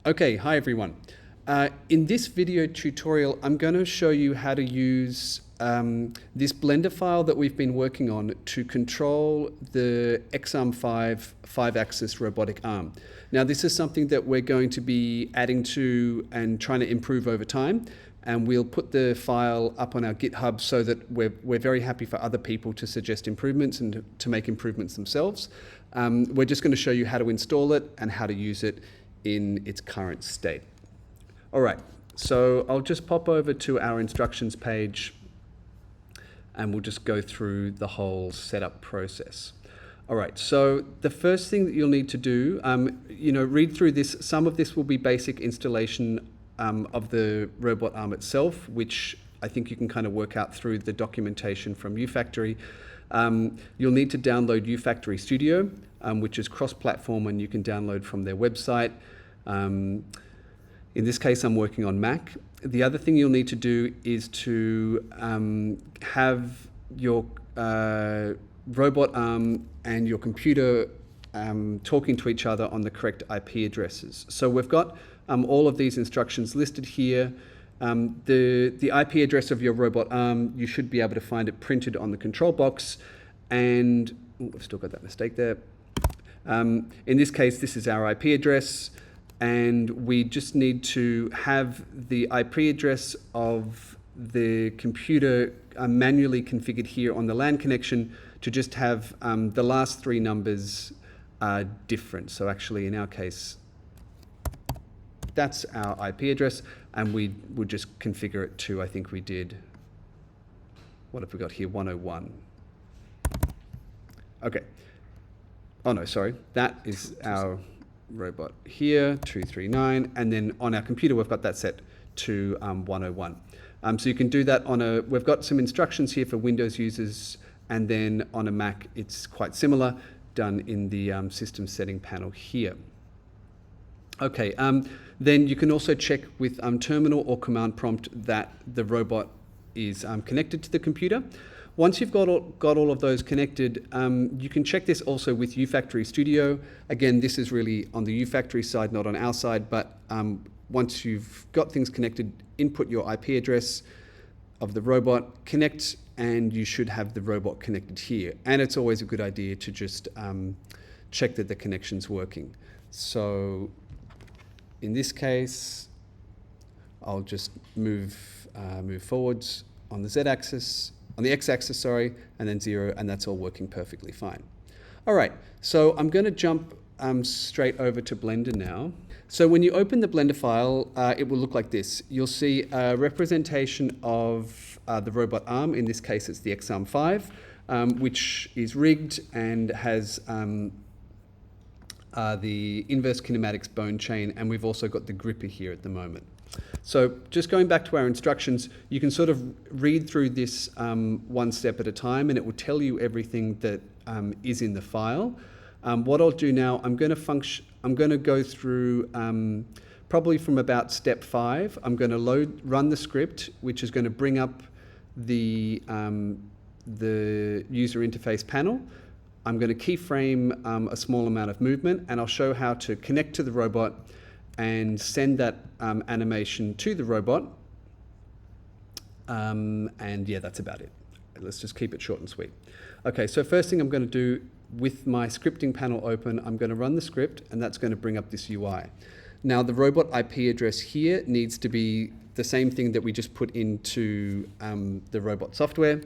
Okay, hi everyone. In this video tutorial, I'm going to show you how to use this Blender file that we've been working on to control the XARm5 5-axis robotic arm. Now, this is something that we're going to be adding to and trying to improve over time. And we'll put the file up on our GitHub so that we're very happy for other people to suggest improvements and to make improvements themselves. We're just going to show you how to install it and how to use it in its current state. All right, so I'll just pop over to our instructions page and we'll just go through the whole setup process. All right, so the first thing that you'll need to do, read through this. Some of this will be basic installation of the robot arm itself, which I think you can kind of work out through the documentation from uFactory. You'll need to download uFactory Studio, which is cross-platform and you can download from their website. In this case, I'm working on Mac. The other thing you'll need to do is to have your robot arm and your computer talking to each other on the correct IP addresses. So we've got all of these instructions listed here. The IP address of your robot arm, you should be able to find it printed on the control box. And we've still got that mistake there. In this case, this is our IP address. And we just need to have the IP address of the computer manually configured here on the LAN connection to just have the last three numbers different. So actually, in our case, that's our IP address, and we would just configure it to, I think we did, what have we got here, 101. Okay. Oh no, sorry. That is our robot here, 239, and then on our computer we've got that set to 101. So you can do that on we've got some instructions here for Windows users, and then on a Mac it's quite similar, done in the system setting panel here. Okay, then you can also check with terminal or command prompt that the robot is connected to the computer. Once you've got all of those connected, you can check this also with uFactory Studio. Again, this is really on the uFactory side, not on our side, but once you've got things connected, input your IP address of the robot, connect, and you should have the robot connected here. And it's always a good idea to just check that the connection's working. So in this case, I'll just move forwards on the Z-axis, on the X-axis, sorry, and then 0, and that's all working perfectly fine. All right, so I'm going to jump straight over to Blender now. So when you open the Blender file, it will look like this. You'll see a representation of the robot arm. In this case, it's the XARm5, which is rigged and has the inverse kinematics bone chain, and we've also got the gripper here at the moment. So just going back to our instructions, you can sort of read through this one step at a time, and it will tell you everything that is in the file. What I'll do now, I'm going to go through probably from about step 5. I'm going to run the script, which is going to bring up the user interface panel. I'm going to keyframe a small amount of movement, and I'll show how to connect to the robot and send that animation to the robot. And yeah, that's about it. Let's just keep it short and sweet. Okay, so first thing I'm going to do with my scripting panel open, I'm going to run the script, and that's going to bring up this UI. Now, the robot IP address here needs to be the same thing that we just put into the robot software.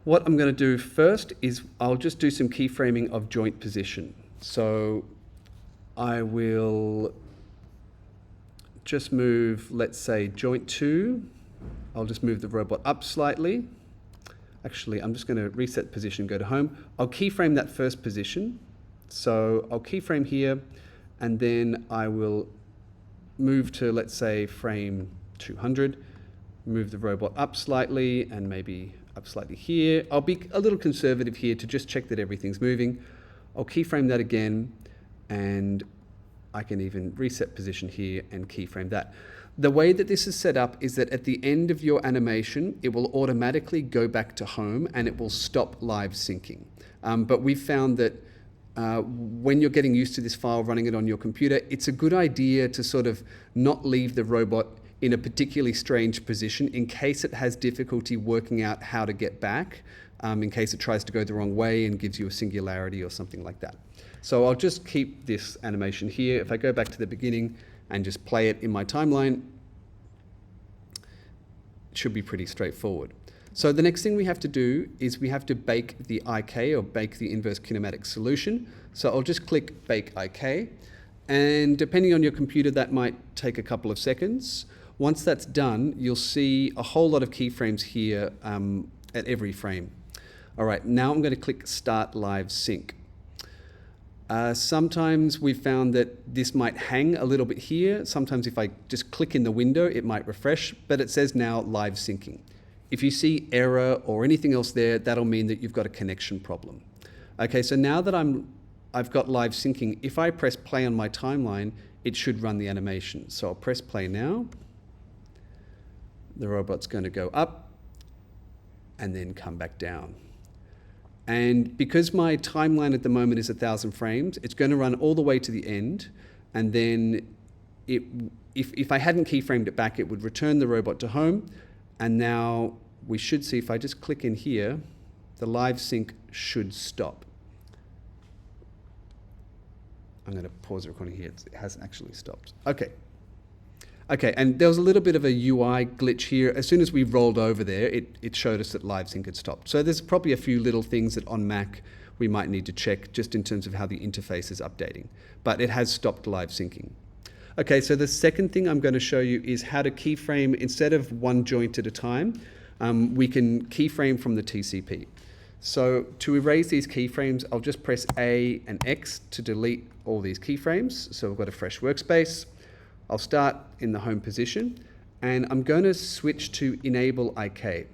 What I'm going to do first is I'll just do some keyframing of joint position. So I will just move, let's say, joint 2. I'll just move the robot up slightly. Actually, I'm just going to reset position, go to home. I'll keyframe that first position. So I'll keyframe here, and then I will move to, let's say, frame 200, move the robot up slightly, and maybe up slightly here. I'll be a little conservative here to just check that everything's moving. I'll keyframe that again, and I can even reset position here and keyframe that. The way that this is set up is that at the end of your animation, it will automatically go back to home and it will stop live syncing. But we've found that when you're getting used to this file, running it on your computer, it's a good idea to sort of not leave the robot in a particularly strange position in case it has difficulty working out how to get back, in case it tries to go the wrong way and gives you a singularity or something like that. So I'll just keep this animation here. If I go back to the beginning and just play it in my timeline, it should be pretty straightforward. So the next thing we have to do is we have to bake the IK, or bake the inverse kinematic solution. So I'll just click Bake IK, and depending on your computer, that might take a couple of seconds. Once that's done, you'll see a whole lot of keyframes here at every frame. All right, now I'm going to click Start Live Sync. Sometimes we've found that this might hang a little bit here. Sometimes if I just click in the window, it might refresh, but it says now live syncing. If you see error or anything else there, that'll mean that you've got a connection problem. Okay, so now that I've got live syncing, if I press play on my timeline, it should run the animation. So I'll press play now. The robot's going to go up and then come back down. And because my timeline at the moment is 1,000 frames, it's going to run all the way to the end, and then if I hadn't keyframed it back, it would return the robot to home. And now we should see, if I just click in here, the live sync should stop. I'm going to pause the recording here. It hasn't actually stopped. Okay. Okay, and there was a little bit of a UI glitch here. As soon as we rolled over there, it showed us that live sync had stopped. So there's probably a few little things that on Mac we might need to check just in terms of how the interface is updating. But it has stopped live syncing. Okay, so the second thing I'm going to show you is how to keyframe, instead of one joint at a time, we can keyframe from the TCP. So to erase these keyframes, I'll just press A and X to delete all these keyframes. So we've got a fresh workspace. I'll start in the home position, and I'm going to switch to Enable IK.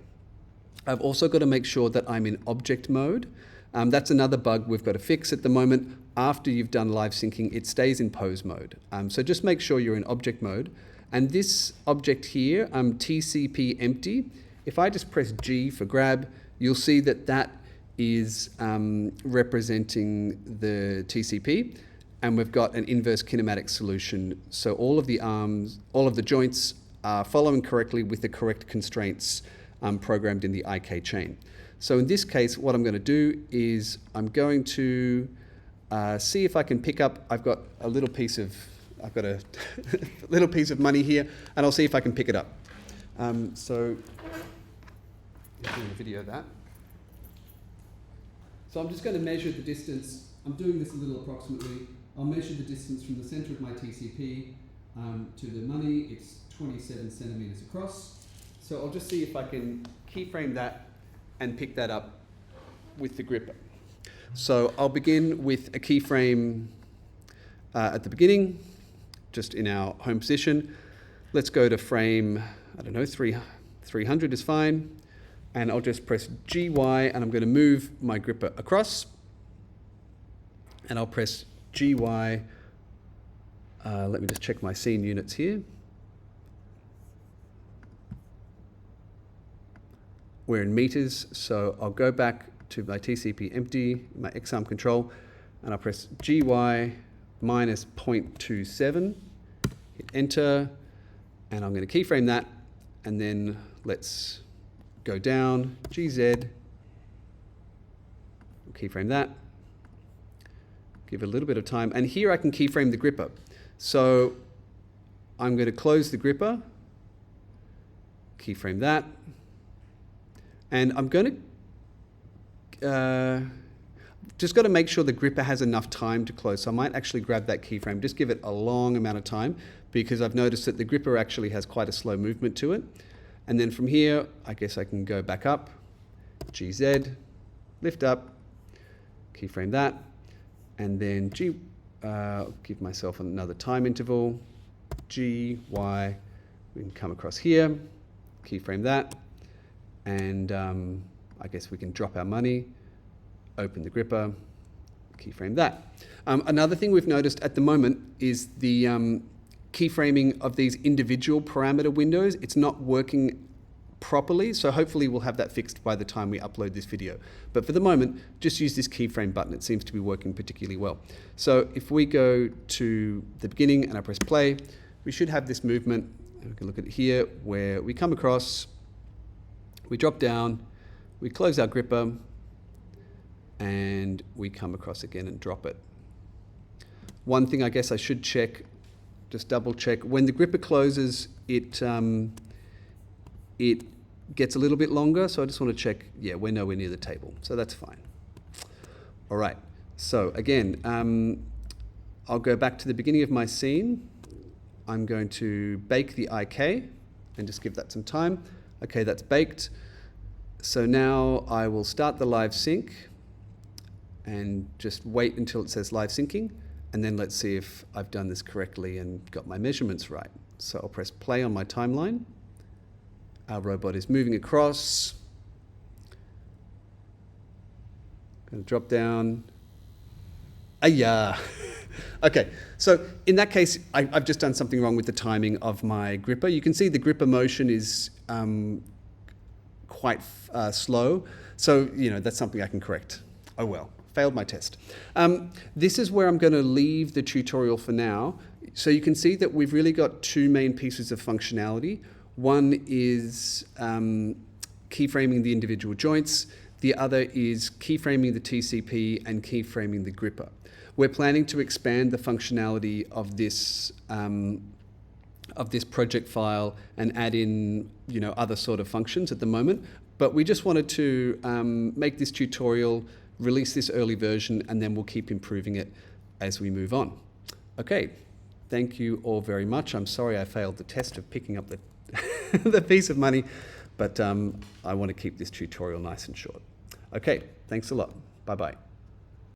I've also got to make sure that I'm in object mode. That's another bug we've got to fix at the moment. After you've done live syncing, it stays in pose mode. So just make sure you're in object mode. And this object here, TCP empty, if I just press G for grab, you'll see that that is representing the TCP. And we've got an inverse kinematic solution. So all of the arms, all of the joints are following correctly with the correct constraints programmed in the IK chain. So in this case, what I'm going to do is I'm going to see if I can pick up, I've got a little piece of little piece of money here, and I'll see if I can pick it up. So I'm going to video that. So I'm just going to measure the distance. I'm doing this a little approximately. I'll measure the distance from the center of my TCP to the money. It's 27 centimeters across. So I'll just see if I can keyframe that and pick that up with the gripper. So I'll begin with a keyframe at the beginning, just in our home position. Let's go to frame, I don't know, 300 is fine. And I'll just press GY, and I'm going to move my gripper across. And I'll press GY. Let me just check my scene units here. We're in meters, so I'll go back to my TCP empty, my XARm control, and I'll press GY minus 0.27, hit enter, and I'm going to keyframe that, and then let's go down, GZ, keyframe that, give it a little bit of time, and here I can keyframe the gripper. So I'm going to close the gripper, keyframe that, and I'm going to just got to make sure the gripper has enough time to close. So I might actually grab that keyframe, just give it a long amount of time, because I've noticed that the gripper actually has quite a slow movement to it. And then from here, I guess I can go back up, GZ, lift up, keyframe that, and then I'll give myself another time interval, GY, we can come across here, keyframe that, and I guess we can drop our money, open the gripper, keyframe that. Another thing we've noticed at the moment is the keyframing of these individual parameter windows. It's not working properly, so hopefully we'll have that fixed by the time we upload this video. But for the moment, just use this keyframe button. It seems to be working particularly well. So if we go to the beginning and I press play, we should have this movement. We can look at it here where we come across, we drop down, we close our gripper, and we come across again and drop it. One thing I guess I should check, just double check, when the gripper closes, it gets a little bit longer, so I just want to check, yeah, we're nowhere near the table, so that's fine. All right, so again, I'll go back to the beginning of my scene. I'm going to bake the IK and just give that some time. Okay, that's baked. So now I will start the live sync and just wait until it says live syncing, and then let's see if I've done this correctly and got my measurements right. So I'll press play on my timeline. Our robot is moving across. Going to drop down. Ayah! Okay, so in that case, I've just done something wrong with the timing of my gripper. You can see the gripper motion is quite slow. So, that's something I can correct. Oh well, failed my test. This is where I'm going to leave the tutorial for now. So you can see that we've really got two main pieces of functionality. One is keyframing the individual joints. The other is keyframing the TCP and keyframing the gripper. We're planning to expand the functionality of this project file and add in other sort of functions at the moment. But we just wanted to make this tutorial, release this early version, and then we'll keep improving it as we move on. Okay, thank you all very much. I'm sorry I failed the test of picking up the the piece of money, but I want to keep this tutorial nice and short. Okay, thanks a lot. Bye-bye.